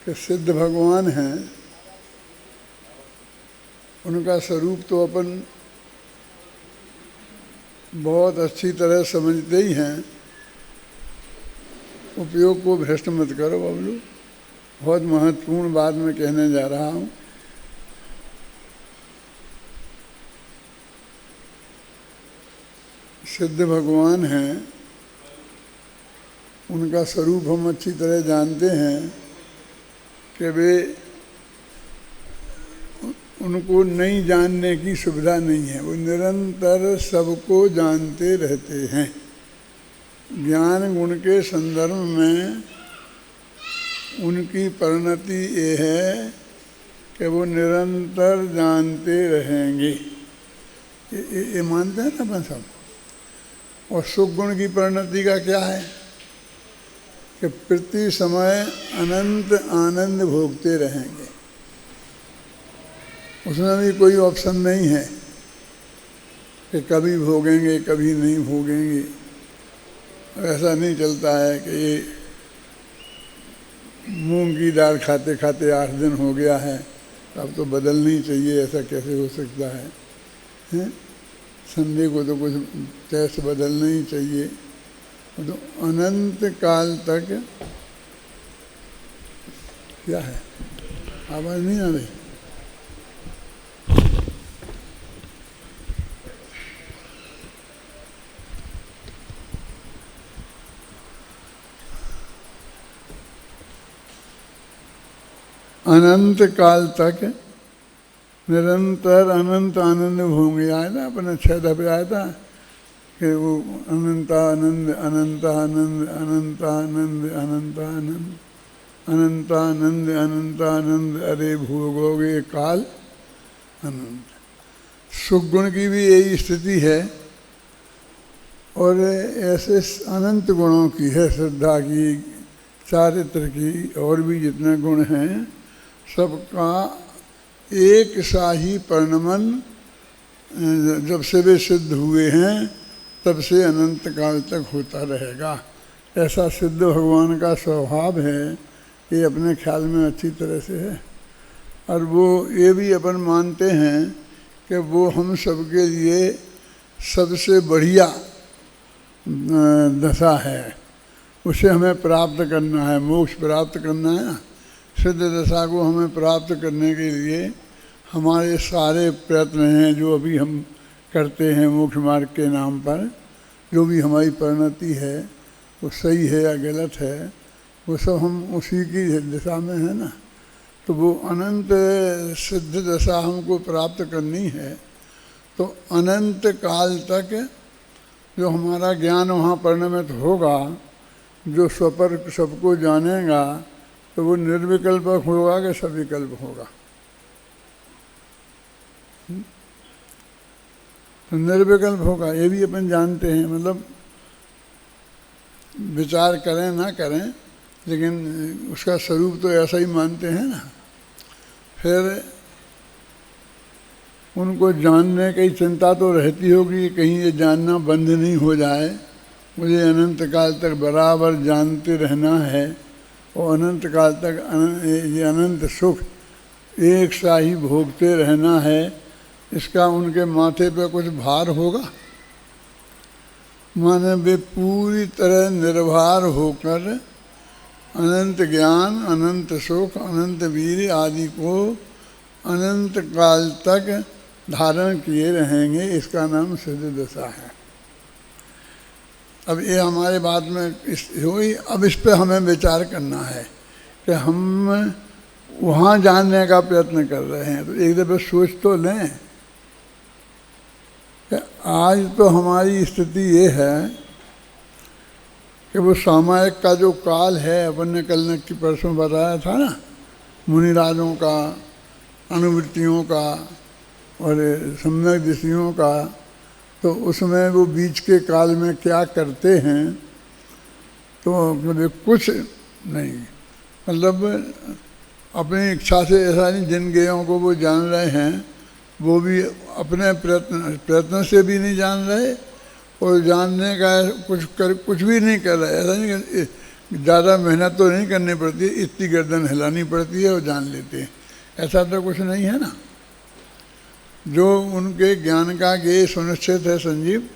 कि सिद्ध भगवान हैं, उनका स्वरूप तो अपन बहुत अच्छी तरह समझते ही हैं। उपयोग को भ्रष्ट मत करो बबलू, बहुत महत्वपूर्ण बात मैं कहने जा रहा हूँ। सिद्ध भगवान हैं, उनका स्वरूप हम अच्छी तरह जानते हैं कि वे उनको नहीं जानने की सुविधा नहीं है, वो निरंतर सबको जानते रहते हैं। ज्ञान गुण के संदर्भ में उनकी परिणति ये है कि वो निरंतर जानते रहेंगे, ये मानते हैं ना अपन सब। और सुख गुण की परिणति का क्या है कि प्रति समय अनंत आनंद भोगते रहेंगे, उसमें भी कोई ऑप्शन नहीं है कि कभी भोगेंगे कभी नहीं भोगेंगे। ऐसा नहीं चलता है कि ये मूंग की दाल खाते खाते 8 दिन हो गया है, अब तो बदलनी चाहिए, ऐसा कैसे हो सकता है, हैं? संडे को तो कुछ टेस्ट बदलना ही चाहिए। तो अनंत काल तक क्या है, आवाज़ नहीं आ रही? अनंत काल तक निरंतर अनंत आनंद भोंगे। आया ना अपने 6 दफे आया था कि वो अनंत आनंद अनंत आनंद अनंत आनंद अनंत आनंद अनंत आनंद अनंत आनंद, अरे भोगोगे काल अनंत। सुख गुण की भी यही स्थिति है और ऐसे अनंत गुणों की है, श्रद्धा की, चारित्र की, और भी जितने गुण हैं सबका एक सा ही परिणमन जब से वे सिद्ध हुए हैं तब से अनंत काल तक होता रहेगा। ऐसा सिद्ध भगवान का स्वभाव है, ये अपने ख्याल में अच्छी तरह से है। और वो ये भी अपन मानते हैं कि वो हम सबके लिए सबसे बढ़िया दशा है, उसे हमें प्राप्त करना है, मोक्ष प्राप्त करना है ना। सिद्ध दशा को हमें प्राप्त करने के लिए हमारे सारे प्रयत्न हैं जो अभी हम करते हैं मोक्ष मार्ग के नाम पर, जो भी हमारी परिणति है वो सही है या गलत है, वो सब हम उसी की दिशा में है ना। तो वो अनंत सिद्ध दशा हमको प्राप्त करनी है, तो अनंत काल तक जो हमारा ज्ञान वहाँ परिणमित होगा, जो स्वपर सबको जानेगा, तो वो निर्विकल्पक होगा कि सविकल्प होगा। तो निर्विकल्प होगा, ये भी अपन जानते हैं। मतलब विचार करें ना करें, लेकिन उसका स्वरूप तो ऐसा ही मानते हैं ना। फिर उनको जानने की चिंता तो रहती होगी, कहीं ये जानना बंद नहीं हो जाए। मुझे अनंत काल तक बराबर जानते रहना है और अनंत काल तक ये अनंत सुख एक सा ही भोगते रहना है। इसका उनके माथे पे कुछ भार होगा? माने वे पूरी तरह निर्भर होकर अनंत ज्ञान, अनंत सुख, अनंत वीर आदि को अनंत काल तक धारण किए रहेंगे। इसका नाम सिद्ध दशा है। अब ये हमारे बात में हुई, अब इस पे हमें विचार करना है कि हम वहाँ जानने का प्रयत्न कर रहे हैं। तो एक दफ़े सोच तो लें कि आज तो हमारी स्थिति ये है कि वो सामायिक का जो काल है, अपन ने कल ने की परसों बताया था ना, मुनिराजों का, अनुवृत्तियों का और सम्यक दृष्टियों का, तो उसमें वो बीच के काल में क्या करते हैं, तो कुछ नहीं, मतलब अपनी इच्छा से ऐसा नहीं। जिन ज्ञेयों को वो जान रहे हैं वो भी अपने प्रयत्न से भी नहीं जान रहे और जानने का कुछ भी नहीं कर रहे। ऐसा नहीं ज़्यादा मेहनत तो नहीं करनी पड़ती, इतनी गर्दन हिलानी पड़ती है और जान लेते हैं। ऐसा तो कुछ नहीं है ना। जो उनके ज्ञान का ज्ञेय सुनिश्चित है संजीव,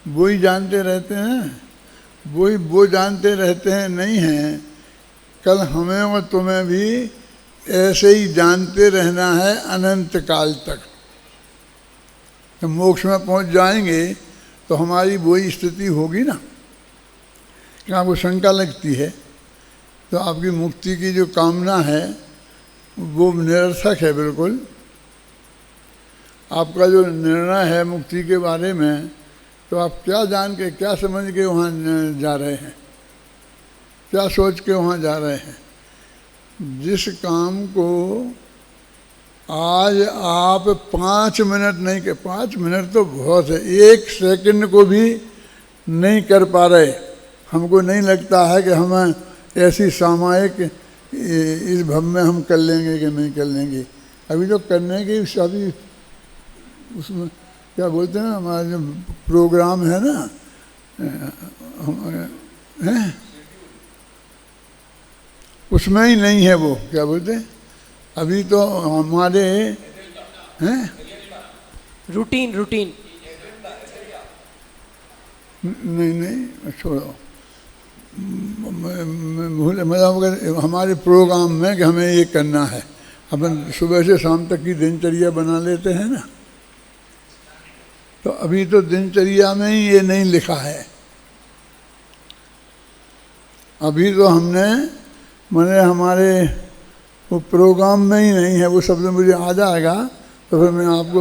वो ही जानते रहते हैं, वो जानते रहते हैं। नहीं है, कल हमें और तुम्हें भी ऐसे ही जानते रहना है अनंत काल तक। जब मोक्ष में पहुंच जाएंगे तो हमारी वही स्थिति होगी ना कि आपको शंका लगती है तो आपकी मुक्ति की जो कामना है वो निरर्थक है बिल्कुल। आपका जो निर्णय है मुक्ति के बारे में, तो आप क्या जान के, क्या समझ के वहाँ जा रहे हैं, क्या सोच के वहाँ जा रहे हैं। जिस काम को आज आप 5 मिनट नहीं कर, 5 मिनट तो बहुत है, 1 सेकंड को भी नहीं कर पा रहे, हमको नहीं लगता है कि हम ऐसी सामायिक इस भव में हम कर लेंगे कि नहीं कर लेंगे। अभी तो करने की अभी उसमें क्या बोलते हैं, हमारा जो प्रोग्राम है ना, हैं उसमें ही नहीं है वो, क्या बोलते हैं, अभी तो हमारे हैं रूटीन नहीं छोड़ो, मतलब हमारे प्रोग्राम में कि हमें ये करना है। अपन सुबह से शाम तक की दिनचर्या बना लेते हैं ना, तो अभी तो दिनचर्या में ही ये नहीं लिखा है। अभी तो हमने मैंने हमारे वो प्रोग्राम में ही नहीं है। वो शब्द मुझे आ जाएगा तो फिर मैं आपको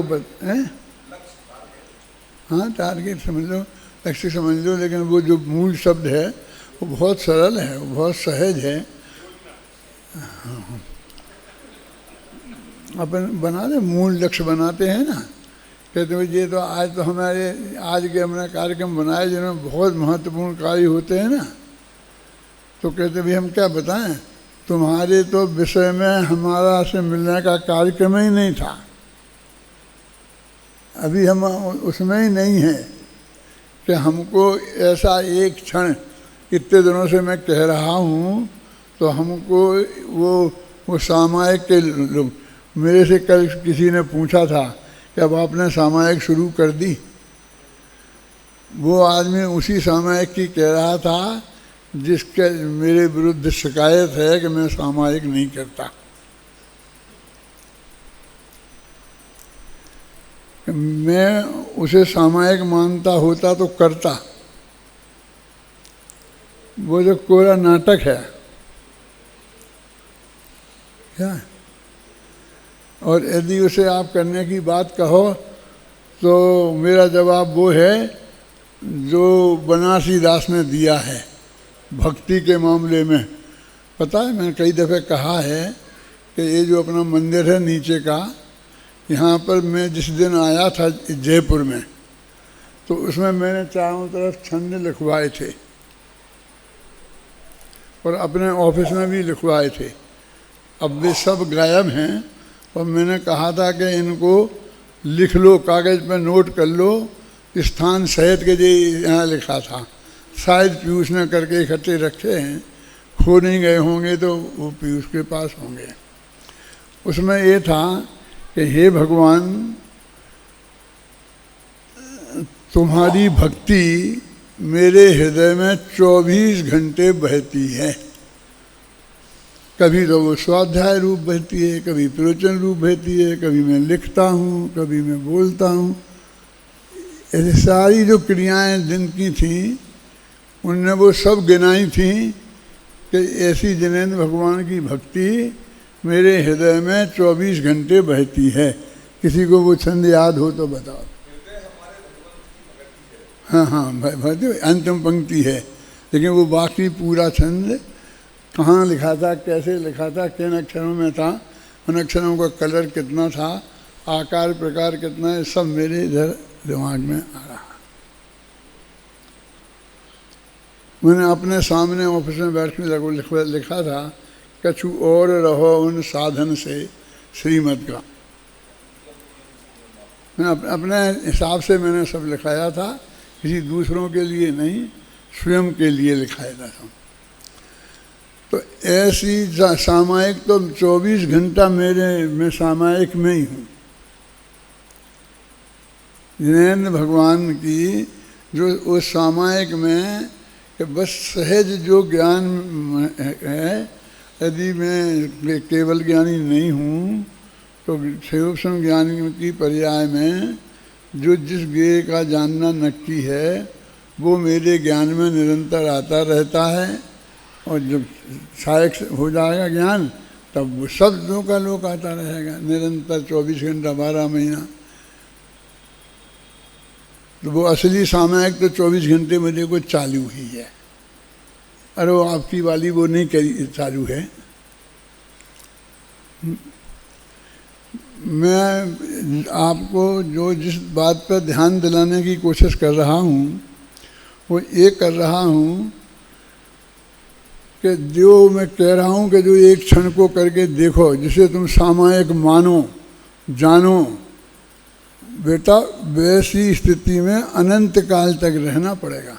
हाँ टारगेट समझ लो, लक्ष्य समझ लो, लेकिन वो जो मूल शब्द है वो बहुत सरल है, वो बहुत सहज है। अपन बना दे, मूल लक्ष्य बनाते हैं ना, कहते हैं ये तो आज तो हमारे आज के हमने कार्यक्रम बनाए जिनमें बहुत महत्वपूर्ण कार्य होते हैं ना, तो कहते भाई हम क्या बताएं, तुम्हारे तो विषय में हमारा से मिलने का कार्यक्रम ही नहीं था, अभी हम उसमें ही नहीं है कि हमको ऐसा एक क्षण, इतने दिनों से मैं कह रहा हूँ, तो हमको वो सामायिक के लोग, मेरे से कल किसी ने पूछा था कि अब आपने सामायिक शुरू कर दी। वो आदमी उसी सामायिक की कह रहा था जिसके मेरे विरुद्ध शिकायत है कि मैं सामायिक नहीं करता। मैं उसे सामायिक मानता होता तो करता। वो जो कोरा नाटक है क्या, और यदि उसे आप करने की बात कहो तो मेरा जवाब वो है जो बनारसी दास ने दिया है भक्ति के मामले में। पता है मैंने कई दफ़े कहा है कि ये जो अपना मंदिर है नीचे का, यहाँ पर मैं जिस दिन आया था जयपुर में, तो उसमें मैंने चारों तरफ छंद लिखवाए थे और अपने ऑफिस में भी लिखवाए थे। अब वे सब गायब हैं और मैंने कहा था कि इनको लिख लो, कागज़ पर नोट कर लो, स्थान सहित के जो यहाँ लिखा था, शायद पीयूष ने करके इकट्ठे रखे हैं, खो नहीं गए होंगे तो वो पीयूष के पास होंगे। उसमें ये था कि हे भगवान, तुम्हारी भक्ति मेरे हृदय में 24 घंटे बहती है। कभी तो वो स्वाध्याय रूप बहती है, कभी प्रवचन रूप बहती है, कभी मैं लिखता हूँ, कभी मैं बोलता हूँ। ऐसी सारी जो क्रियाएं दिन की थीं उनने वो सब गिनाई थी कि ऐसी जिनेंद्र भगवान की भक्ति मेरे हृदय में 24 घंटे बहती है। किसी को वो छंद याद हो तो बताओ। हाँ भक्ति अंतिम पंक्ति है, लेकिन वो बाकी पूरा छंद कहाँ लिखा था, कैसे लिखा था, किन अक्षरों में था, उन अक्षरों का कलर कितना था, आकार प्रकार कितना है, सब मेरे इधर दिमाग में आ रहा। मैंने अपने सामने ऑफिस में बैठ के लिखा था, कछु और रहो उन साधन से श्रीमत का। मैं अपने हिसाब से मैंने सब लिखाया था, किसी दूसरों के लिए नहीं, स्वयं के लिए लिखाया था सब। तो ऐसी सामायिक तो 24 घंटा मैं सामायिक में ही हूँ। जिनेन्द्र भगवान की जो उस सामायिक में कि बस सहज जो ज्ञान है, यदि मैं केवल ज्ञानी नहीं हूँ तो सूक्ष्म ज्ञानी की पर्याय में जो जिस ज्ञेय का जानना नक्की है वो मेरे ज्ञान में निरंतर आता रहता है। और जब सहायक हो जाएगा ज्ञान तब वो सब लोका लोक आता रहेगा निरंतर 24 घंटा 12 महीना। तो वो असली सामायिक तो 24 घंटे में देखो चालू ही है। अरे वो आपकी वाली वो नहीं करी चालू है। मैं आपको जो जिस बात पर ध्यान दिलाने की कोशिश कर रहा हूँ वो ये कर रहा हूँ कि जो मैं कह रहा हूँ कि जो एक क्षण को करके देखो, जिसे तुम सामायिक मानो जानो, बेटा वैसी स्थिति में अनंत काल तक रहना पड़ेगा।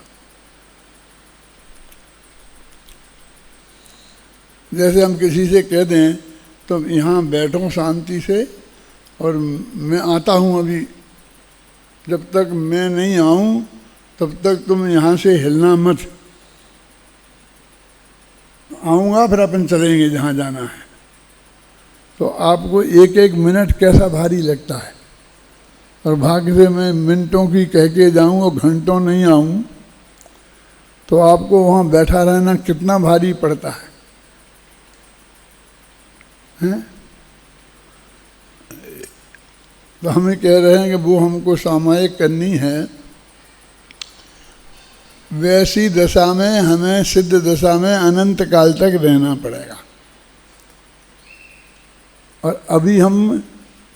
जैसे हम किसी से कह दें तो यहाँ बैठो शांति से और मैं आता हूँ अभी, जब तक मैं नहीं आऊँ तब तक तुम यहाँ से हिलना मत, आऊँगा फिर अपन चलेंगे जहाँ जाना है। तो आपको एक एक मिनट कैसा भारी लगता है। और भाग्य से मैं मिनटों की कह के जाऊँ और घंटों नहीं आऊँ तो आपको वहाँ बैठा रहना कितना भारी पड़ता है, हैं? तो हमें कह रहे हैं कि वो हमको सामायिक करनी है। वैसी दशा में हमें सिद्ध दशा में अनंत काल तक रहना पड़ेगा। और अभी हम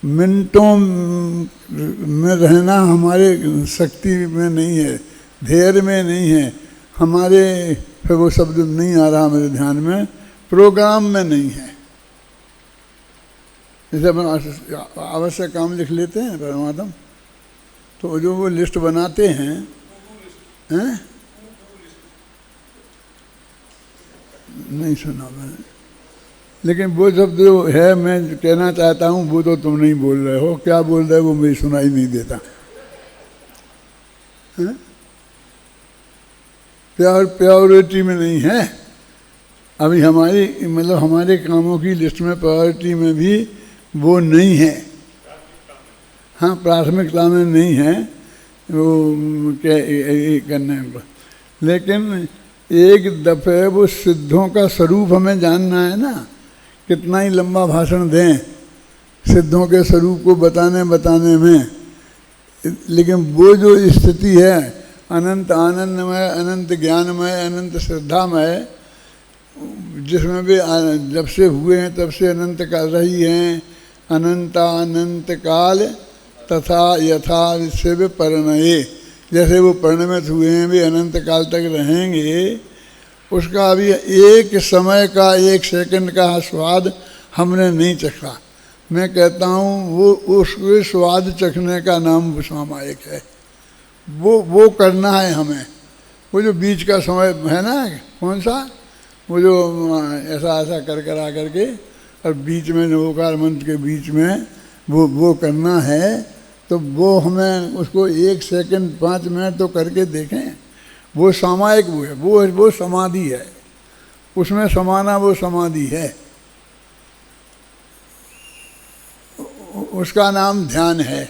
मिनटों में रहना हमारे शक्ति में नहीं है, धैर्य में नहीं है, हमारे फिर वो शब्द नहीं आ रहा मेरे ध्यान में, प्रोग्राम में नहीं है। जैसे अपन आवश्यक काम लिख लेते हैं परमात्मा, तो जो वो लिस्ट बनाते हैं नहीं सुना मैंने, लेकिन वो शब्द जो है मैं कहना चाहता हूँ वो तो तुम नहीं बोल रहे हो। क्या बोल रहे हो वो मुझे सुनाई नहीं देता। प्रायोरिटी में नहीं है अभी हमारी, मतलब हमारे कामों की लिस्ट में प्रायोरिटी में भी वो नहीं है। हाँ, प्राथमिकता में नहीं है वो क्या करने को। लेकिन एक दफ़े वो सिद्धों का स्वरूप हमें जानना है ना। कितना ही लंबा भाषण दें सिद्धों के स्वरूप को बताने में, लेकिन वो जो स्थिति है अनंत आनंदमय, अनंत ज्ञानमय, अनंत श्रद्धामय, जिसमें भी जब से हुए हैं तब से अनंत काल रही हैं। अनंत काल तथा यथा शिव परिणये, जैसे वो परिणमित हुए हैं भी अनंत काल तक रहेंगे। उसका अभी एक समय का, एक सेकंड का स्वाद हमने नहीं चखा। मैं कहता हूँ वो उसके स्वाद चखने का नाम सामायिक है। वो करना है हमें। वो जो बीच का समय है ना, कौन सा, वो जो ऐसा कर आकर के और बीच में नवोकार मंत्र के बीच में वो करना है। तो वो हमें उसको 1 सेकंड 5 मिनट तो करके देखें। वो सामायिक वो है, वो समाधि है। उसमें समाना वो समाधि है। उसका नाम ध्यान है,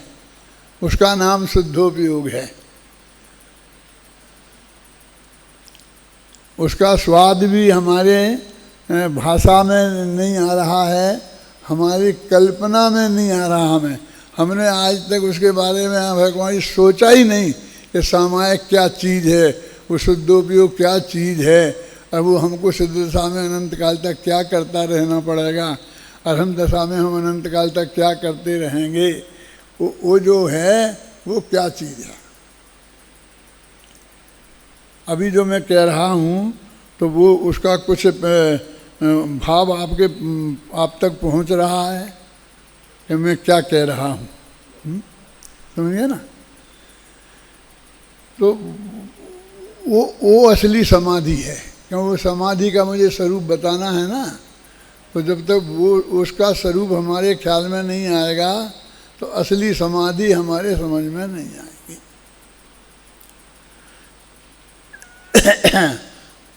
उसका नाम शुद्धोपयोग है। उसका स्वाद भी हमारे भाषा में नहीं आ रहा है, हमारी कल्पना में नहीं आ रहा। हमने आज तक उसके बारे में भगवान सोचा ही नहीं कि सामायिक क्या चीज़ है, वो शुद्धोपयोग क्या चीज़ है। अब वो हमको सिद्ध दशा में अनंत काल तक क्या करता रहना पड़ेगा, अरहम दशा में हम अनंत काल तक क्या करते रहेंगे। वो जो है वो क्या चीज़ है। अभी जो मैं कह रहा हूँ तो वो उसका कुछ भाव आप तक पहुँच रहा है कि मैं क्या कह रहा हूँ, समझिए ना। तो वो असली समाधि है। क्यों वो समाधि का मुझे स्वरूप बताना है ना, तो जब तक वो उसका स्वरूप हमारे ख्याल में नहीं आएगा तो असली समाधि हमारे समझ में नहीं आएगी।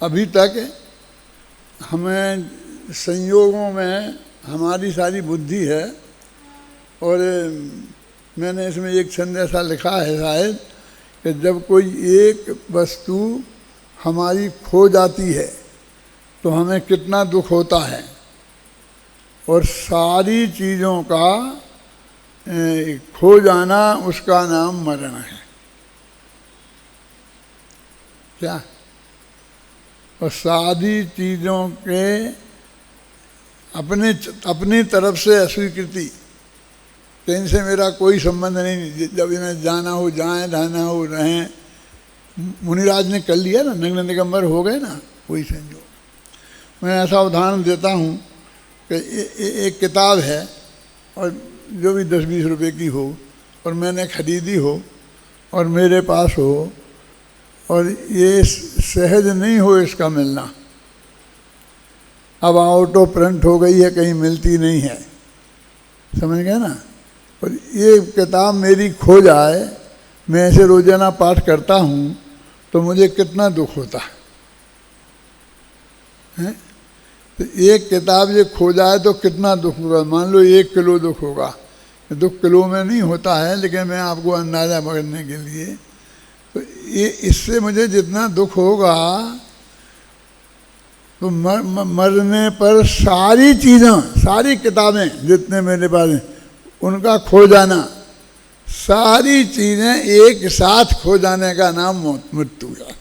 अभी तक हमें संयोगों में हमारी सारी बुद्धि है, और मैंने इसमें एक छंद ऐसा लिखा है शायद कि जब कोई एक वस्तु हमारी खो जाती है तो हमें कितना दुख होता है, और सारी चीज़ों का खो जाना उसका नाम मरण है। क्या? और सारी चीज़ों के अपनी तरफ से अस्वीकृति, तो इनसे मेरा कोई संबंध नहीं, जब इन्हें जाना हो जाएं, रहना हो रहें। मुनिराज ने कर लिया ना, नग्न निगंबर हो गए ना, वही संयोग। मैं ऐसा उदाहरण देता हूँ कि एक किताब है, और जो भी 10-20 रुपए की हो, और मैंने खरीदी हो और मेरे पास हो, और ये सहज नहीं हो इसका मिलना, अब आउट ऑफ प्रिंट हो गई है, कहीं मिलती नहीं है, समझ गए ना। और ये किताब मेरी खो जाए, मैं ऐसे रोजाना पाठ करता हूँ तो मुझे कितना दुख होता है। तो एक किताब ये खो जाए तो कितना दुख होगा। मान लो 1 किलो दुख होगा, दुख किलो में नहीं होता है, लेकिन मैं आपको अंदाज़ा करने के लिए, तो ये इससे मुझे जितना दुख होगा, तो मरने पर सारी चीज़ें, सारी किताबें जितने मेरे पास हैं, उनका खो जाना, सारी चीज़ें एक साथ खो जाने का नाम मृत्यु है।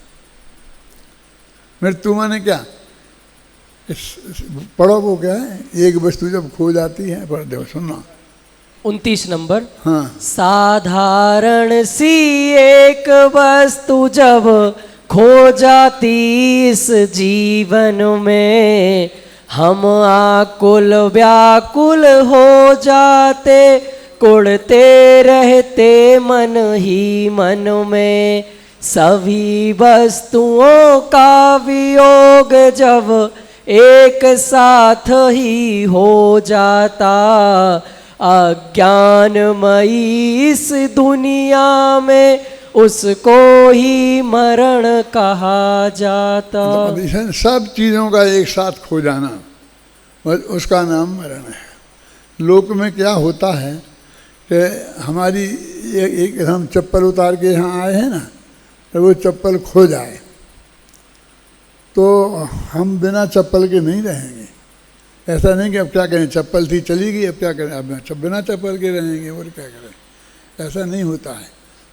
मृत्यु माने क्या? पढ़ो वो क्या है, एक वस्तु जब खो जाती है, पढ़ दो, सुनना। 29 नंबर। हाँ। साधारण सी एक वस्तु जब खो जाती इस जीवन में, हम आकुल व्याकुल हो जाते, कुढ़ते रहते मन ही मन में। सभी वस्तुओं का वियोग जब एक साथ ही हो जाता, अज्ञानमयी इस दुनिया में उसको ही मरण कहा जाता। सब चीज़ों का एक साथ खो जाना, उसका नाम मरण है। लोक में क्या होता है कि हमारी एक हम चप्पल उतार के यहाँ आए हैं ना, तो वो चप्पल खो जाए तो हम बिना चप्पल के नहीं रहेंगे। ऐसा नहीं कि अब क्या करें, चप्पल थी चली गई, अब क्या करें, अब बिना चप्पल के रहेंगे, और क्या करें, ऐसा नहीं होता है।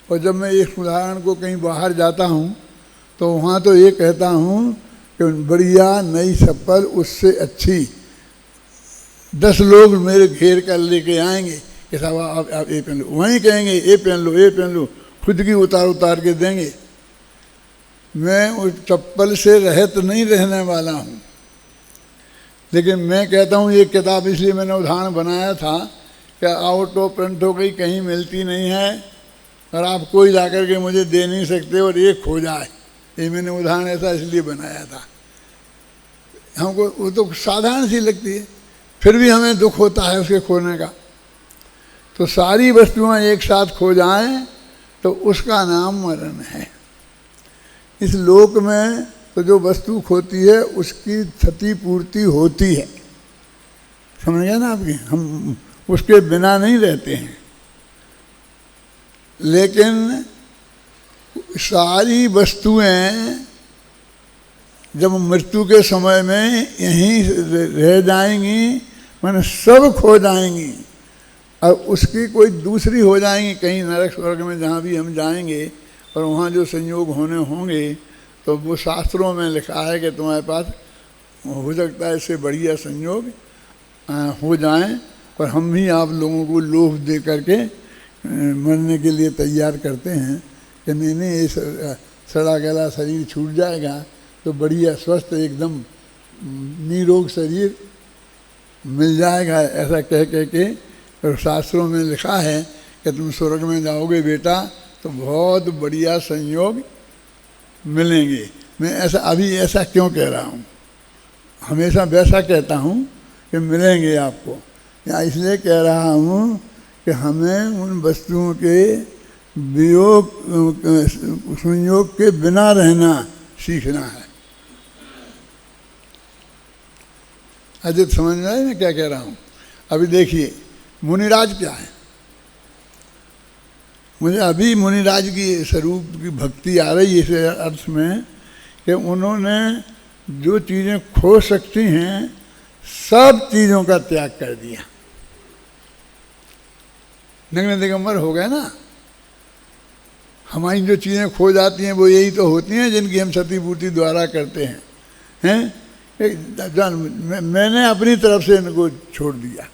और जब मैं इस उदाहरण को कहीं बाहर जाता हूँ तो वहाँ तो ये कहता हूँ कि बढ़िया नई चप्पल, उससे अच्छी 10 लोग मेरे घेर कर लेके आएंगे कि साहब आप ये पहन लो, वहीं कहेंगे ये पहन लो, ये पहन लो, खुद की उतार के देंगे। मैं उस चप्पल से रहित नहीं रहने वाला हूँ, लेकिन मैं कहता हूँ ये किताब इसलिए मैंने उदाहरण बनाया था कि आउट ऑफ प्रिंट हो गई, कहीं मिलती नहीं है, और आप कोई ला करके मुझे दे नहीं सकते, और ये खो जाए। ये मैंने उदाहरण ऐसा इसलिए बनाया था। हमको वो तो साधारण सी लगती है, फिर भी हमें दुख होता है उसके खोने का। तो सारी वस्तुएं एक साथ खो जाएं तो उसका नाम मरण है। इस लोक में तो जो वस्तु खोती है उसकी क्षतिपूर्ति होती है, समझ गए ना आपकी। हम उसके बिना नहीं रहते हैं, लेकिन सारी वस्तुएं जब मृत्यु के समय में यहीं रह जाएंगी, माने सब खो जाएंगी, और उसकी कोई दूसरी हो जाएंगी कहीं नरक स्वर्ग में, जहाँ भी हम जाएंगे, और वहाँ जो संयोग होने होंगे तो वो शास्त्रों में लिखा है कि तुम्हारे पास हो सकता है इससे बढ़िया संयोग हो जाएं, और हम भी आप लोगों को लोभ दे करके मरने के लिए तैयार करते हैं कि नहीं ये सड़ा गला शरीर छूट जाएगा तो बढ़िया स्वस्थ एकदम निरोग शरीर मिल जाएगा, ऐसा कह के। और शास्त्रों में लिखा है कि तुम स्वर्ग में जाओगे बेटा तो बहुत बढ़िया संयोग मिलेंगे, मैं ऐसा अभी ऐसा क्यों कह रहा हूँ, हमेशा वैसा कहता हूँ कि मिलेंगे आपको, या इसलिए कह रहा हूँ कि हमें उन वस्तुओं के वियोग संयोग के बिना रहना सीखना है। अजित समझ में आए मैं क्या कह रहा हूँ? अभी देखिए मुनिराज क्या है, मुझे अभी मुनिराज की स्वरूप की भक्ति आ रही है इस अर्थ में कि उन्होंने जो चीज़ें खो सकती हैं सब चीज़ों का त्याग कर दिया, नग्न दिगंबर हो गए ना। हमारी जो चीज़ें खो जाती हैं वो यही तो होती हैं जिनकी हम क्षतिपूर्ति द्वारा करते हैं। मैंने अपनी तरफ से इनको छोड़ दिया,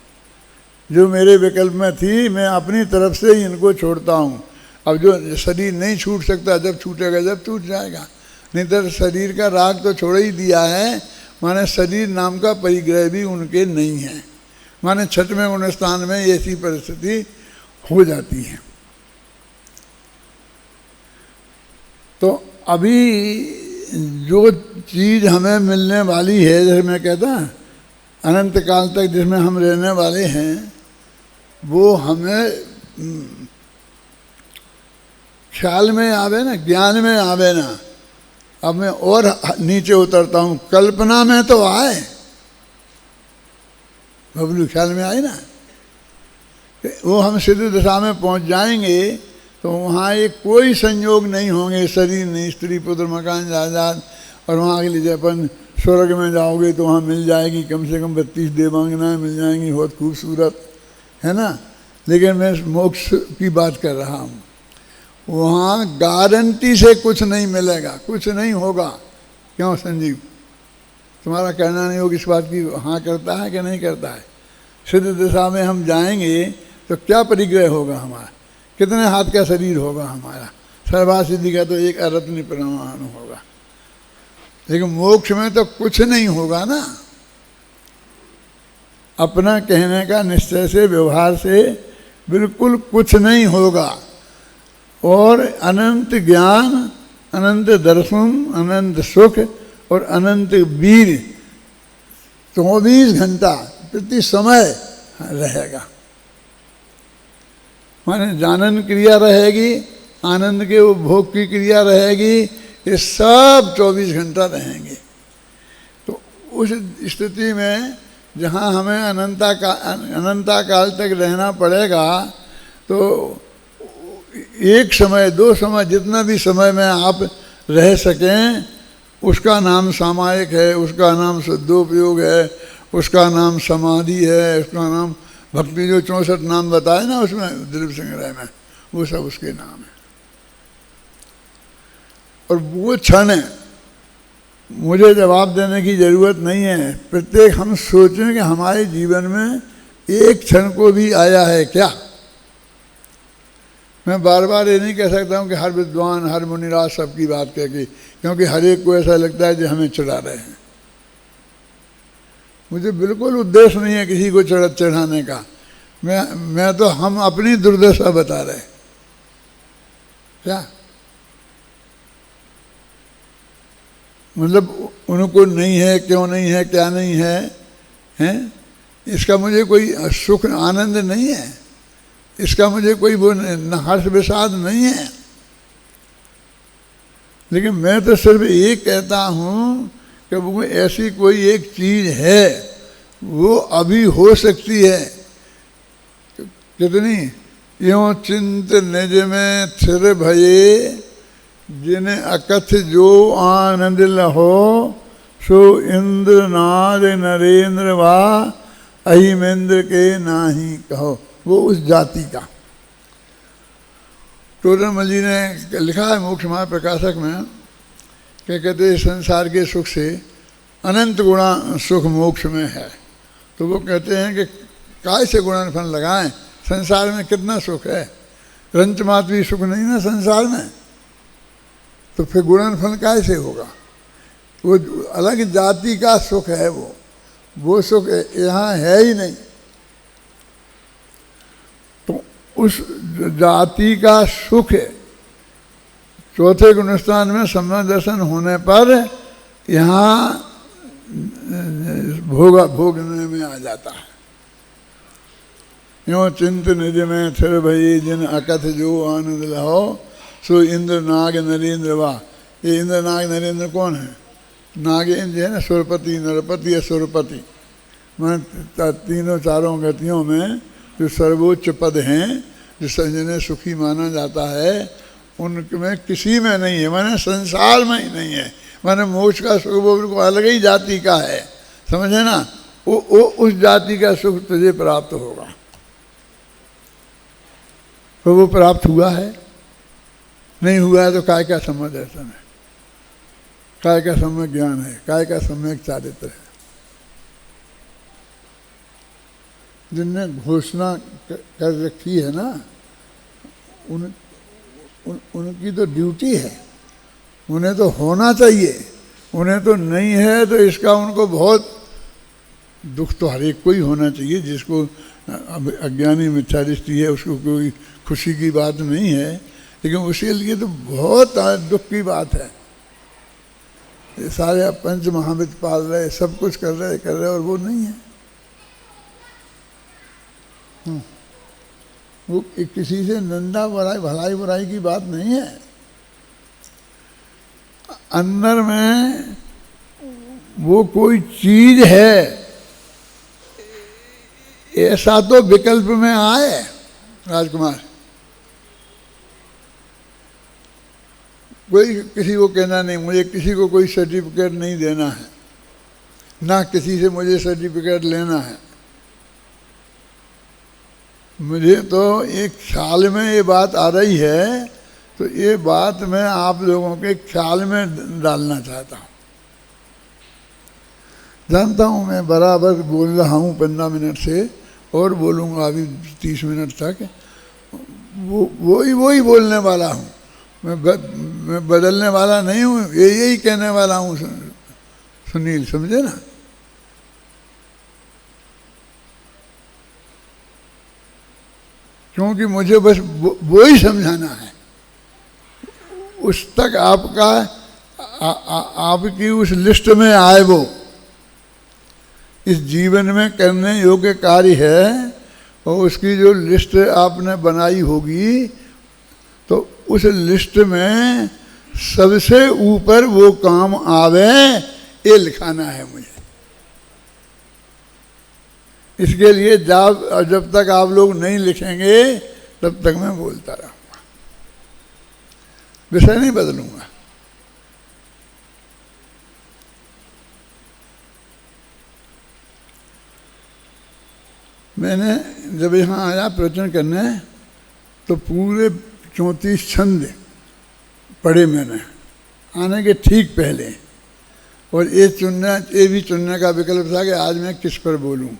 जो मेरे विकल्प में थी मैं अपनी तरफ से ही इनको छोड़ता हूँ। अब जो शरीर नहीं छूट सकता, जब छूटेगा जब छूट जाएगा, नहीं तो शरीर का राग तो छोड़ ही दिया है, माने शरीर नाम का परिग्रह भी उनके नहीं है, माने छठवें गुण स्थान में ऐसी परिस्थिति हो जाती है। तो अभी जो चीज़ हमें मिलने वाली है, जैसे मैं कहता अनंत काल तक जिसमें हम रहने वाले हैं, वो हमें ख्याल में आवे ना, ज्ञान में आवे ना। अब मैं और नीचे उतरता हूँ, कल्पना में तो आए, बबलू ख्याल में आए ना, वो हम सिद्ध दशा में पहुँच जाएंगे तो वहाँ एक कोई संयोग नहीं होंगे, शरीर नहीं, स्त्री पुत्र मकान जायदाद, और वहाँ के लिए अपन स्वर्ग में जाओगे तो वहाँ मिल जाएगी कम से कम 32 देवांगनाएँ मिल जाएंगी, बहुत खूबसूरत है ना। लेकिन मैं मोक्ष की बात कर रहा हूँ, वहाँ गारंटी से कुछ नहीं मिलेगा, कुछ नहीं होगा। क्यों संजीव, तुम्हारा कहना नहीं होगा इस बात की, हाँ करता है कि नहीं करता है? सिद्ध दशा में हम जाएंगे तो क्या परिग्रह होगा हमारा, कितने हाथ का शरीर होगा हमारा, सर्वा सिद्धि का तो एक अरत्न परमाणु होगा। लेकिन मोक्ष में तो कुछ नहीं होगा ना, अपना कहने का निश्चय से व्यवहार से बिल्कुल कुछ नहीं होगा। और अनंत ज्ञान, अनंत दर्शन, अनंत सुख और अनंत वीर 24 घंटा प्रति समय रहेगा। माने जानन क्रिया रहेगी, आनंद के उपभोग की क्रिया रहेगी, ये सब 24 घंटा रहेंगे। तो उस स्थिति में जहाँ हमें अनंता काल तक रहना पड़ेगा, तो एक समय, 2 समय, जितना भी समय में आप रह सकें, उसका नाम सामायिक है, उसका नाम शुद्धोपयोग है, उसका नाम समाधि है, उसका नाम भक्ति, जो 64 नाम बताए ना उसमें दिलीप सिंह राय में, वो सब उसके नाम है। और वो क्षण है, मुझे जवाब देने की ज़रूरत नहीं है। प्रत्येक हम सोचें कि हमारे जीवन में एक क्षण को भी आया है क्या। मैं बार बार ये नहीं कह सकता हूँ कि हर विद्वान, हर मुनिराज सबकी बात कह के, क्योंकि हर एक को ऐसा लगता है कि हमें चढ़ा रहे हैं। मुझे बिल्कुल उद्देश्य नहीं है किसी को चढ़ाने का, मैं तो हम अपनी दुर्दशा बता रहे क्या, मतलब उनको नहीं है, क्यों नहीं है, क्या नहीं है, हैं? इसका मुझे कोई सुख आनंद नहीं है, इसका मुझे कोई वो हर्ष विषाद नहीं है। लेकिन मैं तो सिर्फ ये कहता हूँ कि वो ऐसी कोई एक चीज़ है, वो अभी हो सकती है। कितनी यों चिंत निज में थिर भये, जिन्हें अकथ जो आनंद लहो, सो इंद्र नाद नरेंद्र वा अहिमेंद्र के नाही कहो। वो उस जाति का। टोडरमल जी ने लिखा है मोक्ष मार्ग प्रकाशक में, क्या कहते हैं, संसार के सुख से अनंत गुणा सुख मोक्ष में है। तो वो कहते हैं कि काय से गुणनफल लगाएं, संसार में कितना सुख है, रंचमात भी सुख नहीं ना संसार में, तो फिर गुणनफल काय से होगा। वो अलग जाति का सुख है, वो सुख यहाँ है ही नहीं। तो उस जाति का सुख चौथे गुणस्थान में सम्यक दर्शन होने पर यहाँ भोगने में आ जाता है। यो चिंत निधि में थिर भई जिन अकथ जो आनंद लहो सो इंद्र नाग नरेंद्र वाह। ये इंद्र नाग नरेंद्र कौन है? नागेंद्र है ना, सुरपति नरपति या सुरपति, मैं तीनों चारों गतियों में जो सर्वोच्च पद हैं, जो जिन्हें सुखी माना जाता है, उनमें किसी में नहीं है, माने संसार में ही नहीं है। माने मोक्ष का सुख वो अलग ही जाति का है, समझे ना। वो उस जाति का सुख तुझे प्राप्त होगा। तो वो प्राप्त हुआ है, नहीं हुआ है तो काय का सम्यक दर्शन है, काय का सम्यक ज्ञान है, काय का सम्यक चारित्र है। जिनने घोषणा कर रखी है ना, उनकी तो ड्यूटी है, उन्हें तो होना चाहिए। उन्हें तो नहीं है तो इसका उनको बहुत दुख तो हर एक को ही होना चाहिए। जिसको अज्ञानी मिथ्या दृष्टि है उसको कोई खुशी की बात नहीं है, लेकिन उसके लिए तो बहुत दुख की बात है। ये सारे पंच महाविद्य पाल रहे, सब कुछ कर रहे और वो नहीं है। वो किसी से निंदा भलाई बुराई की बात नहीं है। अंदर में वो कोई चीज है ऐसा तो विकल्प में आए राजकुमार। कोई किसी को कहना नहीं, मुझे किसी को कोई सर्टिफिकेट नहीं देना है, ना किसी से मुझे सर्टिफिकेट लेना है। मुझे तो एक ख्याल में ये बात आ रही है, तो ये बात मैं आप लोगों के ख्याल में डालना चाहता हूँ। जानता हूँ मैं बराबर बोल रहा हूँ 15 मिनट से, और बोलूँगा अभी 30 मिनट तक। वही बोलने वाला हूँ मैं बदलने वाला नहीं हूँ, यही कहने वाला हूँ। सुनील, समझे ना। क्योंकि मुझे बस वो ही समझाना है। उस तक आपका आपकी उस लिस्ट में आए वो इस जीवन में करने योग्य कार्य है, और उसकी जो लिस्ट आपने बनाई होगी तो उस लिस्ट में सबसे ऊपर वो काम आवे, ये लिखाना है मुझे। इसके लिए जब तक आप लोग नहीं लिखेंगे तब तक मैं बोलता रहूँगा, विषय नहीं बदलूंगा। मैंने जब यहाँ आया प्रवचन करने तो पूरे 34 छंद पढ़े मैंने आने के ठीक पहले, और ये भी चुनने का विकल्प था कि आज मैं किस पर बोलूं।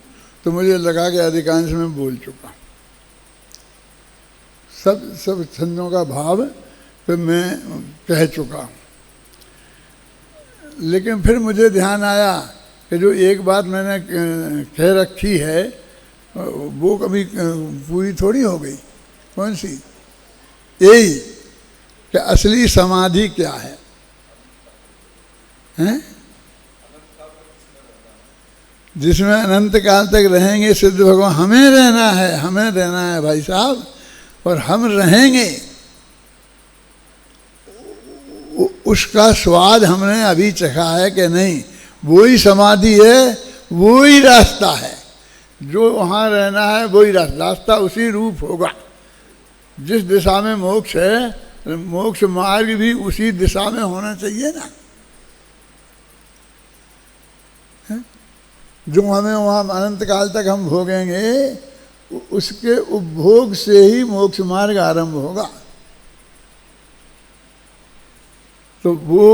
तो मुझे लगा कि अधिकांश में बोल चुका, सब छंदों का भाव तो मैं कह चुका हूँ। लेकिन फिर मुझे ध्यान आया कि जो एक बात मैंने कह रखी है वो कभी पूरी थोड़ी हो गई। कौन सी? यही कि असली समाधि क्या है, हैं? जिसमें अनंत काल तक रहेंगे सिद्ध भगवान। हमें रहना है भाई साहब, और हम रहेंगे। उसका स्वाद हमने अभी चखा है कि नहीं। वही समाधि है, वही रास्ता है। जो वहाँ रहना है वही रास्ता उसी रूप होगा। जिस दिशा में मोक्ष है, मोक्ष मार्ग भी उसी दिशा में होना चाहिए ना। जो हमें वहाँ अनंत काल तक हम भोगेंगे, उसके उपभोग से ही मोक्ष मार्ग आरंभ होगा। तो वो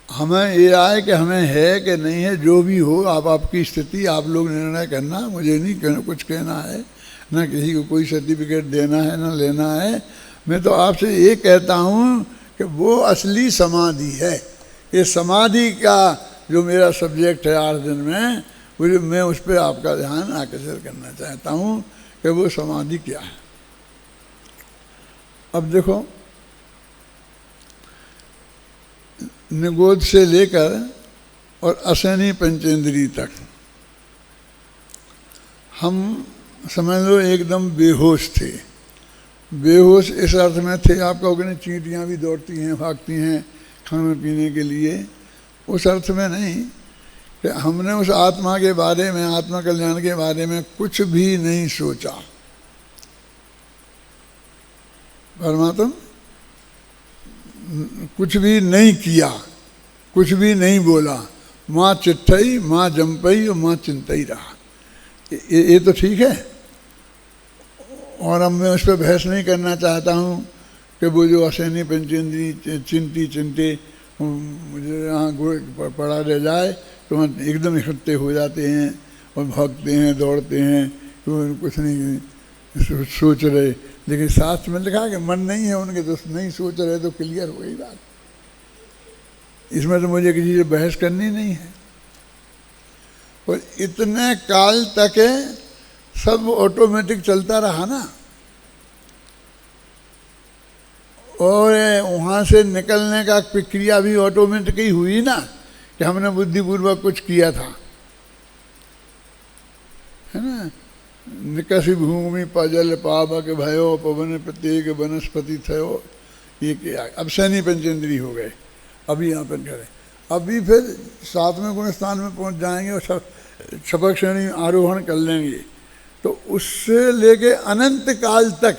हमें ये आए कि हमें है कि नहीं है, जो भी हो आपकी स्थिति आप लोग निर्णय करना। मुझे नहीं कुछ कहना है, ना किसी को कोई सर्टिफिकेट देना है ना लेना है। मैं तो आपसे ये कहता हूँ कि वो असली समाधि है। ये समाधि का जो मेरा सब्जेक्ट है 8 दिन में, वो मैं उस पर आपका ध्यान आकर्षित करना चाहता हूँ कि वो समाधि क्या है। अब देखो, निगोद से लेकर और असैनी पंचेंद्री तक हम समझ लो एकदम बेहोश थे। बेहोश इस अर्थ में थे, आप कहोगे ना चींटियाँ भी दौड़ती हैं भागती हैं खाने पीने के लिए, उस अर्थ में नहीं कि हमने उस आत्मा के बारे में, आत्मा कल्याण के बारे में कुछ भी नहीं सोचा। परमात्मा कुछ भी नहीं किया, कुछ भी नहीं बोला, माँ चिट्ठई, माँ जंपई और माँ चिंतई रहा। ये तो ठीक है। और अब मैं उस पर बहस नहीं करना चाहता हूँ कि वो जो असैनी पंचेंद्री चिंते मुझे यहाँ पड़ा रह जाए तो वहाँ एकदम इकट्ठे हो जाते हैं और भागते हैं, दौड़ते हैं, तो कुछ नहीं सोच रहे। लेकिन शास्त्र में लिखा कि मन नहीं है उनके, तो नहीं सोच रहे, तो क्लियर हो गई बात। इसमें तो मुझे किसी से बहस करनी नहीं है। और इतने काल तक सब ऑटोमेटिक चलता रहा ना, और वहाँ से निकलने का प्रक्रिया भी ऑटोमेटिक ही हुई ना, कि हमने बुद्धिपूर्वक कुछ किया था, है ना। निकसी भूमि पजल पावक भयो पवन प्रत्येक वनस्पति थयो, ये क्या अब सैनी पंचेंद्री हो गए। अभी यहाँ पर करें, अभी फिर 7वें गुण स्थान में पहुँच जाएंगे और शपथ श्रेणी आरोहण कर लेंगे। तो उससे लेके अनंत काल तक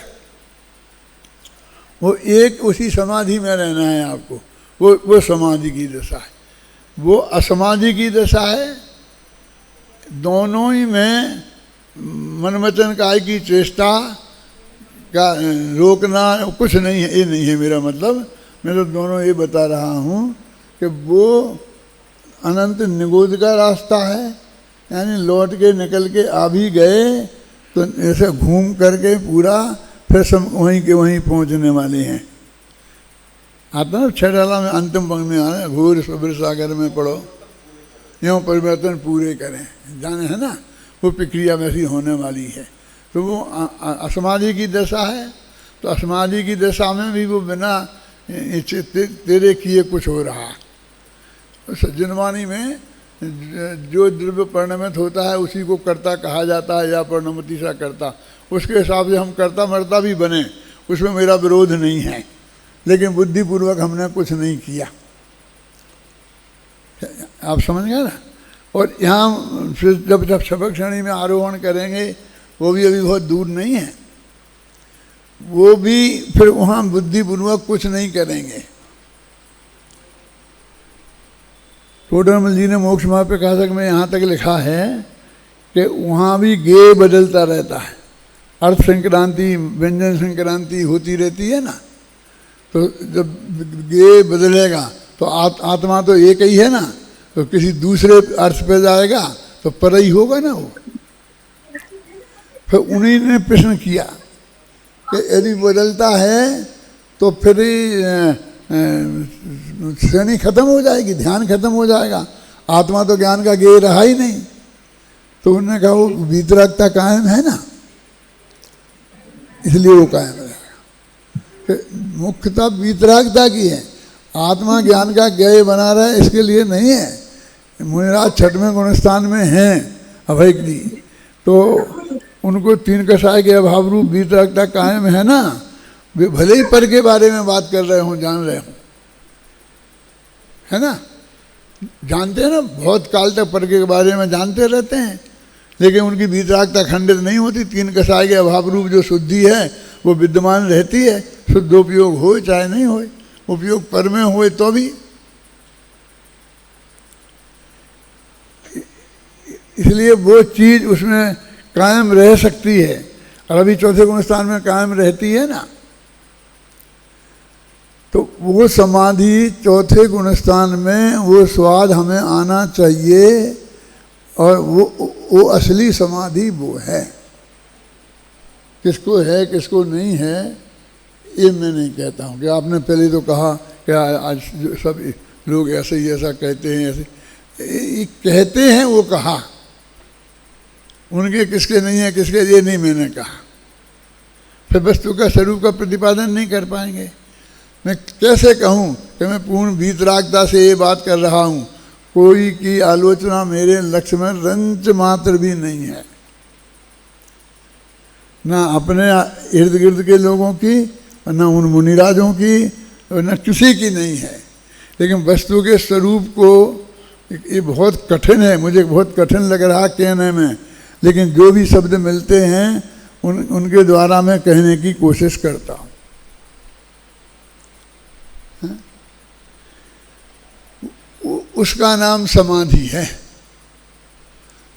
वो एक उसी समाधि में रहना है आपको। वो समाधि की दशा है, वो असमाधि की दशा है। दोनों ही में मन वचन काय की चेष्टा का रोकना कुछ नहीं है, ये नहीं है मेरा मतलब। मैं तो दोनों ये बता रहा हूँ कि वो अनंत निगोद का रास्ता है, यानी लौट के निकल के आ भी गए तो ऐसे घूम करके पूरा फिर सब वहीं के वहीं पहुँचने वाले हैं। आता ना छठाला में अंतिम पंक्ति में आ रहा है, घोर सब्र सागर में पढ़ो यूँ परिवर्तन पूरे करें, जाने है ना, वो प्रक्रिया वैसी होने वाली है। तो वो असमाधि की दशा है। तो असमाधि की दशा में भी वो बिना तेरे किए कुछ हो रहा। सज्जनवाणी में जो द्रव्य परिणमित होता है उसी को कर्ता कहा जाता है, या परिणमति सा कर्ता। उसके हिसाब से हम कर्ता मर्ता भी बने, उसमें मेरा विरोध नहीं है, लेकिन बुद्धिपूर्वक हमने कुछ नहीं किया। आप समझ गए ना। और यहाँ फिर जब शपथ श्रेणी में आरोहण करेंगे, वो भी अभी बहुत दूर नहीं है, वो भी फिर वहाँ बुद्धिपूर्वक कुछ नहीं करेंगे। टोडरमल जी ने मोक्ष मार्ग प्रकाशक में यहाँ तक लिखा है कि वहाँ भी गे बदलता रहता है। अर्थ संक्रांति, व्यंजन संक्रांति होती रहती है ना। तो जब गे बदलेगा तो आत्मा तो एक ही है ना, तो किसी दूसरे अर्थ पे जाएगा तो पर ही होगा ना वो। फिर उन्हीं ने प्रश्न किया कि यदि बदलता है तो फिर श्रेणी खत्म हो जाएगी, ध्यान खत्म हो जाएगा, आत्मा तो ज्ञान का गे रहा ही नहीं। तो उन्होंने कहा वो वीतरागता कायम है ना, इसलिए वो कायम रहेगा। मुख्यतः वीतरागता की है, आत्मा ज्ञान का ज्ञेय बना रहा है इसके लिए नहीं है। मुनिराज 6वें गुणस्थान में हैं अभयग्नि, तो उनको तीन कषाय के अभाव रूप वीतरागता कायम है ना। वे भले ही पर के बारे में बात कर रहे हों, जान रहे हों, है ना, जानते हैं ना, बहुत काल तक पर के बारे में जानते रहते हैं, लेकिन उनकी वीतरागता खंडित नहीं होती। तीन कषाय के अभाव रूप जो शुद्धि है वो विद्यमान रहती है, शुद्धोपयोग हो चाहे नहीं हो, उपयोग पर में हो तो भी। इसलिए वो चीज़ उसमें कायम रह सकती है, और अभी चौथे गुण स्थान में कायम रहती है ना। तो वो समाधि चौथे गुण स्थान में वो स्वाद हमें आना चाहिए, और वो असली समाधि वो है। किसको है किसको नहीं है ये मैं नहीं कहता हूँ। कि आपने पहले तो कहा कि आज सब लोग ऐसे ही ऐसा कहते हैं, ऐसे ये कहते हैं, वो कहा, उनके किसके नहीं है किसके, ये नहीं मैंने कहा। फिर वस्तु का स्वरूप का प्रतिपादन नहीं कर पाएंगे। मैं कैसे कहूँ कि कि मैं पूर्ण वीतरागता से ये बात कर रहा हूँ, कोई की आलोचना मेरे लक्ष्य में रंच मात्र भी नहीं है, ना अपने इर्द गिर्द के लोगों की, ना उन मुनिराजों की, और न किसी की नहीं है। लेकिन वस्तु के स्वरूप को ये बहुत कठिन है, मुझे बहुत कठिन लग रहा कहने में, लेकिन जो भी शब्द मिलते हैं उनके द्वारा मैं कहने की कोशिश करता हूँ। उसका नाम समाधि है,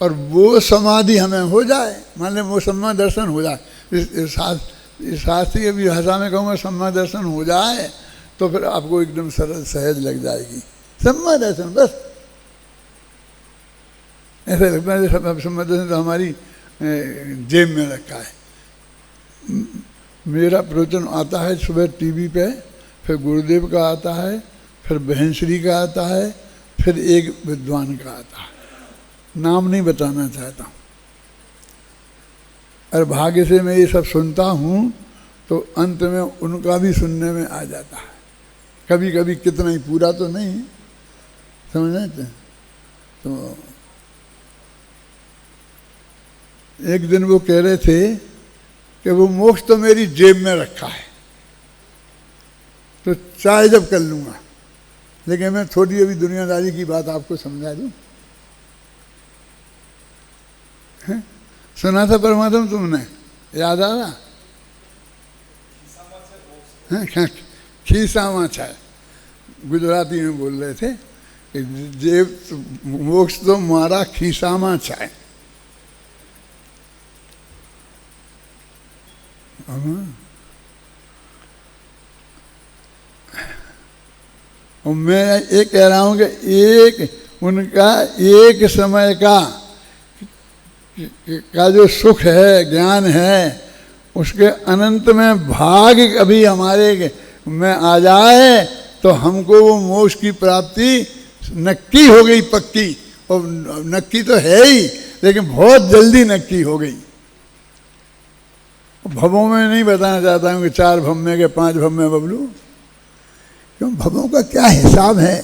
और वो समाधि हमें हो जाए, मान लें वो सम्मा दर्शन हो जाए, इस शास्त्रीय भी भाषा में कहूँगा सम्मा दर्शन हो जाए तो फिर आपको एकदम सरल सहज लग जाएगी। सम्मा दर्शन बस ऐसा लगता है सम्मा दर्शन तो हमारी जेब में रखा है। मेरा प्रवचन आता है सुबह टीवी पे, फिर गुरुदेव का आता है, फिर बहनश्री का आता है, फिर एक विद्वान का आता है, नाम नहीं बताना चाहता हूँ। और भाग्य से मैं ये सब सुनता हूँ तो अंत में उनका भी सुनने में आ जाता है, कभी कभी कितना ही, पूरा तो नहीं, समझ रहे। तो एक दिन वो कह रहे थे कि वो मोक्ष तो मेरी जेब में रखा है, तो चाहे जब कर लूँगा, लेकिन मैं थोड़ी अभी दुनियादारी की बात आपको समझा दूँ। सुना था परमात्मा तुमने, याद आ रहा? खीसामा छाए, गुजराती में बोल रहे थे कि जेब मोक्ष तो मारा खीसामा छाए। और मैं ये कह रहा हूँ कि एक उनका एक समय का जो सुख है, ज्ञान है, उसके अनंत में भाग कभी हमारे में आ जाए तो हमको वो मोक्ष की प्राप्ति नक्की हो गई, पक्की। और नक्की तो है ही, लेकिन बहुत जल्दी नक्की हो गई। भवों में नहीं बताना चाहता हूँ कि 4 भम्मे के 5 भम्मे बबलू, क्यों भवों का क्या हिसाब है।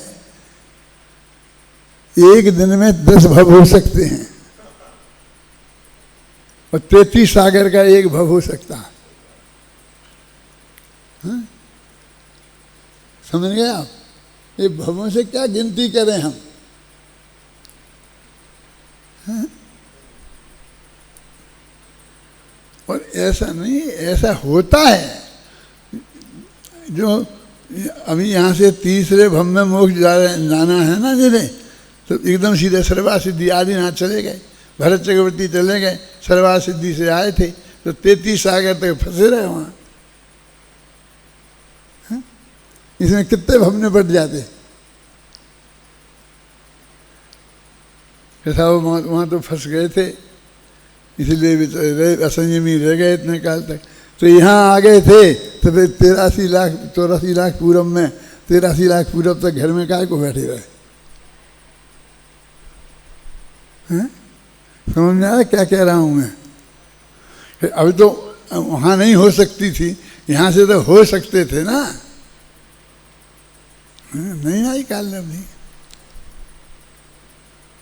एक दिन में 10 भव हो सकते हैं, और 33 सागर का एक भव हो सकता है। समझ गए आप? ये भवों से क्या गिनती करें हम? और ऐसा नहीं, ऐसा होता है। जो अभी यहाँ से तीसरे भव में मोक्ष जाना है ना जिन्हें, तो एकदम सीधे सर्वा सिद्धि आदिनाथ चले गए, भरत चक्रवर्ती चले गए, सर्वा सिद्धि से आए थे, तो 33 सागर तक फंसे रहे वहाँ। इसमें कितने भवने बढ़ जाते। कैसा वो वहाँ तो फंस गए थे, इसलिए असंयमी रह गए इतने काल तक। तो यहाँ आ गए थे तो फिर 84 लाख पूरब में, 83 लाख पूरब तक घर में काय को बैठे रहे। समझ में आया क्या कह रहा हूँ मैं? अभी तो वहाँ नहीं हो सकती थी, यहाँ से तो हो सकते थे ना। नहीं आई काल लब्धि।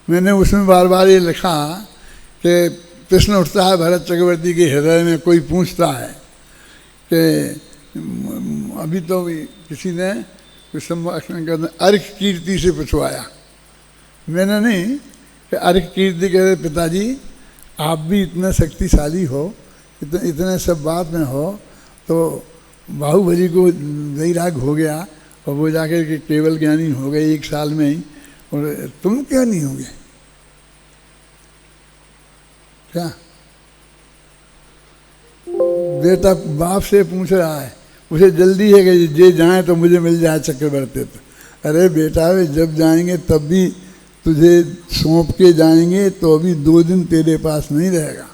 मैंने उसमें बार बार ये लिखा कि प्रश्न उठता है भरत चक्रवर्ती के हृदय में, कोई पूछता है कि अभी तो किसी ने कुछ अर्घ कीर्ति से पूछवाया, मैंने नहीं कि अर्घ कीर्ति कह पिताजी आप भी इतने शक्तिशाली हो, इतने सब बात में हो, तो बाहुबली को वैराग हो गया और वो जाकर के केवल ज्ञानी हो गए 1 साल में ही, और तुम क्यों नहीं होगे? क्या बेटा बाप से पूछ रहा है, उसे जल्दी है कि जे जाए तो मुझे मिल जाए चक्रवर्ती। तो अरे बेटा वे जब जाएंगे तब भी तुझे सौंप के जाएंगे, तो अभी 2 दिन तेरे पास नहीं रहेगा।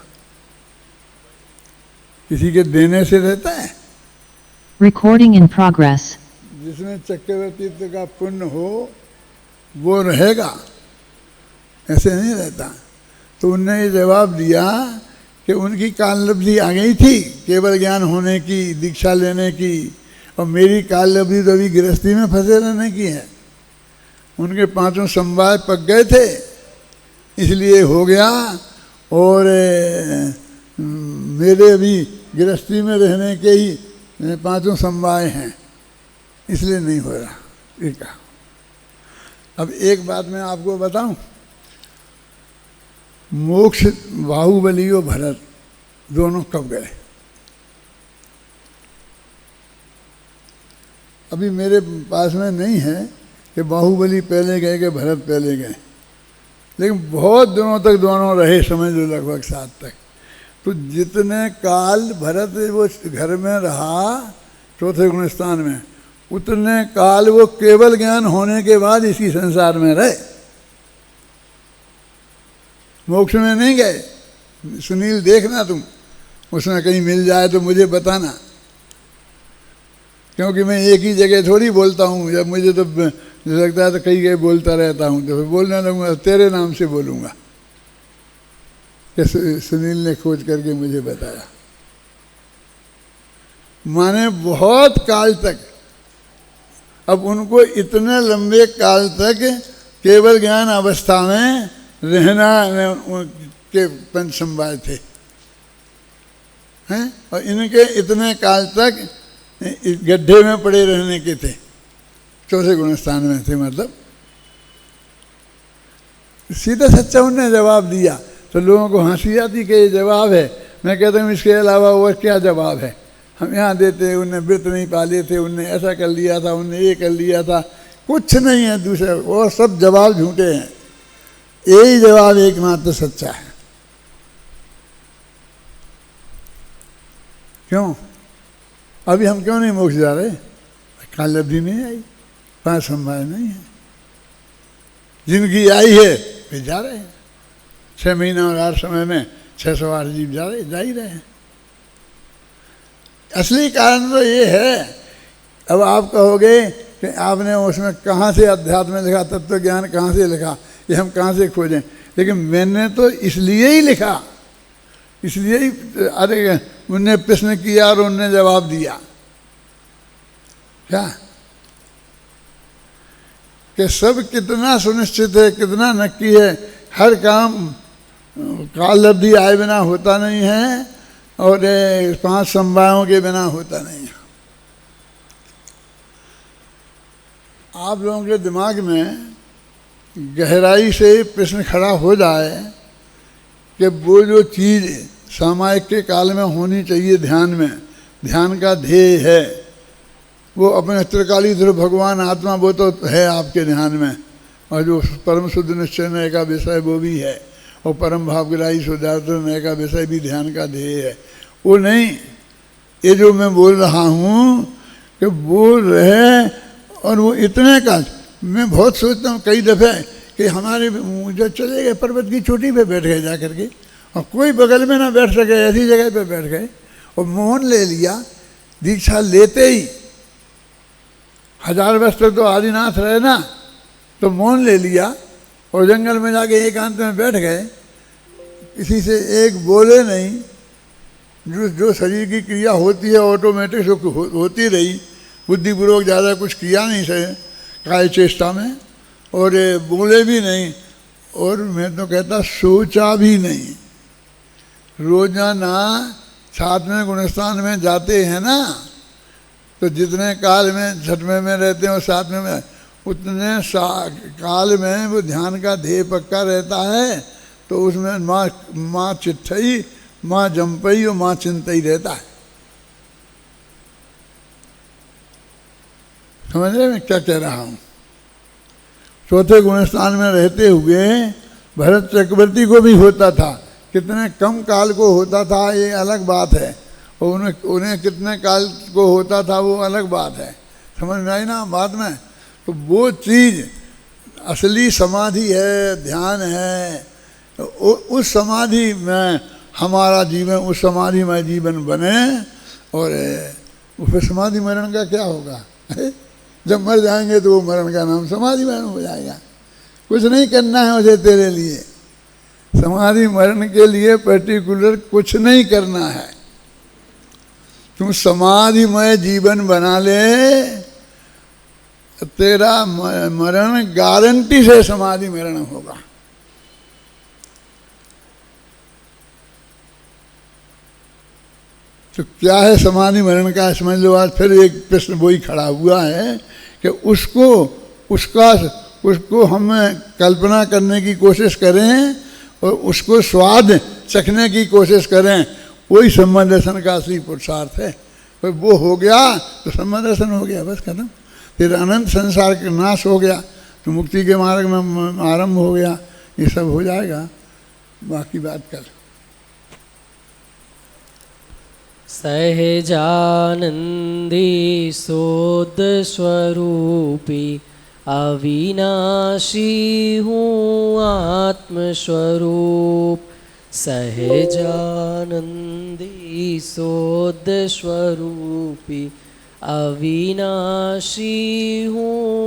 किसी के देने से रहता है। Recording in progress. जिसमें चक्रवर्तीत्व का पुण्य हो वो रहेगा, ऐसे नहीं रहता। तो उनने ये जवाब दिया कि उनकी काललब्धि आ गई थी केवल ज्ञान होने की, दीक्षा लेने की, और मेरी काल अवधि तो अभी गृहस्थी में फंसे रहने की है। उनके 5 समवाय पक गए थे इसलिए हो गया, और मेरे अभी गृहस्थी में रहने के ही 5 समवाय हैं इसलिए नहीं हो रहा। ये कहा। अब एक बात मैं आपको बताऊं, मोक्ष बाहुबली और भरत दोनों कब गए? अभी मेरे पास में नहीं है कि बाहुबली पहले गए कि भरत पहले गए, लेकिन बहुत दिनों तक दोनों रहे, समझ लो लगभग 7 तक। तो जितने काल भरत वो घर में रहा चौथे गुणस्थान में, उतने काल वो केवल ज्ञान होने के बाद इसी संसार में रहे, मोक्ष में नहीं गए। सुनील देखना तुम, उसमें कहीं मिल जाए तो मुझे बताना, क्योंकि मैं एक ही जगह थोड़ी बोलता हूँ। जब मुझे तो लगता है तो कई जगह बोलता रहता हूँ, तो फिर बोलने लगूंगा तेरे नाम से बोलूँगा कि सुनील ने खोज करके मुझे बताया। माने बहुत काल तक, अब उनको इतने लंबे काल तक केवल ज्ञान अवस्था में रहना के 5 समवाय थे हैं, और इनके इतने काल तक गड्ढे में पड़े रहने के थे, चौथे गुणस्थान में थे। मतलब सीधा सच्चा उनने जवाब दिया तो लोगों को हंसी आती कि ये जवाब है। मैं कहता हूँ इसके अलावा और क्या जवाब है? हम यहाँ देते, उनने व्रत नहीं पाले थे, उनने ऐसा कर लिया था, उनने ये कर लिया था, कुछ नहीं है दूसरा, और सब जवाब झूठे हैं। यही जवाब एकमात्र सच्चा है। क्यों? अभी हम क्यों नहीं मोक्ष जा रहे? काल अवधि नहीं आई, 5 समवाय नहीं है। जिनकी आई है वे जा रहे हैं। 6 महीना और 8 समय में 608 जीव जा ही रहे हैं। असली कारण तो ये है। अब आप कहोगे कि आपने उसमें कहाँ से अध्यात्म लिखा, तत्व ज्ञान कहाँ से लिखा, ये हम कहाँ से खोजें? लेकिन मैंने तो इसलिए ही लिखा, इसलिए ही, अरे उनने प्रश्न किया और उनने जवाब दिया। क्या कि सब कितना सुनिश्चित है, कितना नक्की है, हर काम काल अवधि आए बिना होता नहीं है, और 5 समवायों के बिना होता नहीं है। आप लोगों के दिमाग में गहराई से प्रश्न खड़ा हो जाए कि वो जो चीज़ सामायिक के काल में होनी चाहिए ध्यान में, ध्यान का ध्येय है, वो अपने त्रिकाली ध्रुव भगवान आत्मा वो तो है आपके ध्यान में, और जो परम शुद्ध निश्चय नय का विषय वो भी है, और परम भावग्राही शुद्धार्थ नय का विषय भी ध्यान का ध्येय है। वो नहीं, ये जो मैं बोल रहा हूँ कि वो रहे, और वो इतने काल। मैं बहुत सोचता हूँ कई दफ़े कि हमारे जब चले गए पर्वत की चोटी पे बैठ गए जा करके, और कोई बगल में ना बैठ सके, ऐसी जगह पे बैठ गए और मौन ले लिया। दीक्षा लेते ही 1000 वर्ष तक तो आदिनाथ रहे ना, तो मौन ले लिया और जंगल में जाके एकांत में बैठ गए, किसी से एक बोले नहीं। जो शरीर की क्रिया होती है ऑटोमेटिक होती रही, बुद्धिपूर्वक ज़्यादा कुछ किया नहीं सके काय चेष्टा में, और बोले भी नहीं, और मैं तो कहता सोचा भी नहीं। रोजाना 7वें गुणस्थान में जाते हैं ना, तो जितने काल में 6वें में रहते हैं और 7वें में, उतने काल में वो ध्यान का ध्येय पक्का रहता है। तो उसमें माँ चिट्ठई, माँ जंपई और माँ चिंतई रहता है। समझ रहे मैं क्या कह रहा हूँ? चौथे गुणस्थान में रहते हुए भरत चक्रवर्ती को भी होता था, कितने कम काल को होता था ये अलग बात है, और उन्हें कितने काल को होता था वो अलग बात है। समझ में आई ना बात में? तो वो चीज़ असली समाधि है, ध्यान है। उस समाधि में हमारा जीवन, उस समाधि में जीवन बने, और फिर समाधि मरण का क्या होगा? जब मर जाएंगे तो वो मरण का नाम समाधि मरण हो जाएगा। कुछ नहीं करना है उसे तेरे लिए, समाधि मरण के लिए पर्टिकुलर कुछ नहीं करना है। तू समाधिमय जीवन बना ले, तेरा मरण गारंटी से समाधि मरण होगा। तो क्या है समाधि मरण का, समझ लो। आज फिर एक प्रश्न वही खड़ा हुआ है कि उसको हम कल्पना करने की कोशिश करें और उसको स्वाद चखने की कोशिश करें, वही सम्यक दर्शन का असली पुरुषार्थ है। पर वो हो गया तो सम्यक दर्शन हो गया, बस खत्म। फिर अनंत संसार का नाश हो गया तो मुक्ति के मार्ग में आरंभ हो गया, ये सब हो जाएगा। बाकी बात कल। सहजानंदी सोद स्वरूपी अविनाशी हूँ आत्मस्वरूप। सहजानंदी सोद स्वरूपी अविनाशी हूँ